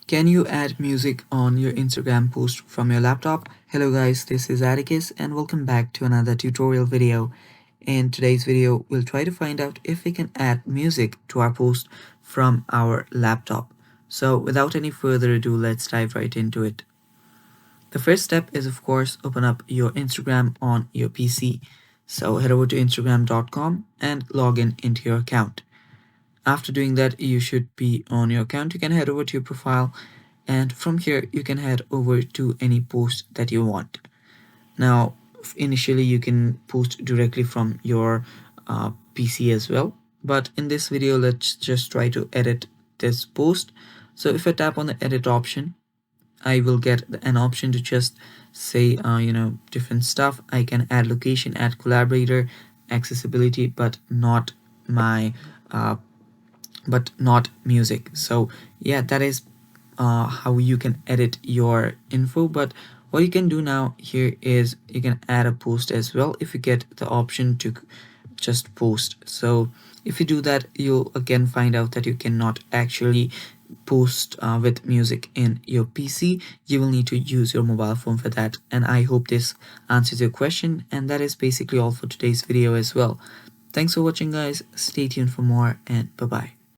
Can you add music on your Instagram post from your laptop? Hello guys, this is Atticus and welcome back to another tutorial video. In today's video, we'll try to find out if we can add music to our post from our laptop. So without any further ado, let's dive right into it. The first step is of course open up your Instagram on your PC. So head over to instagram.com and log in into your account. After doing that, you should be on your account. You can head over to your profile, and from here you can head over to any post that you want. Now initially you can post directly from your PC as well, but in this video let's just try to edit this post. So if I tap on the edit option, I will get an option to just say different stuff. I can add location, add collaborator, accessibility, but not my music. So yeah, that is how you can edit your info. But what you can do now here is you can add a post as well if you get the option to just post. So if you do that, you'll again find out that you cannot actually post with music in your PC. You will need to use your mobile phone for that. And I hope this answers your question, and that is basically all for today's video as well. Thanks for watching guys, stay tuned for more, and bye bye.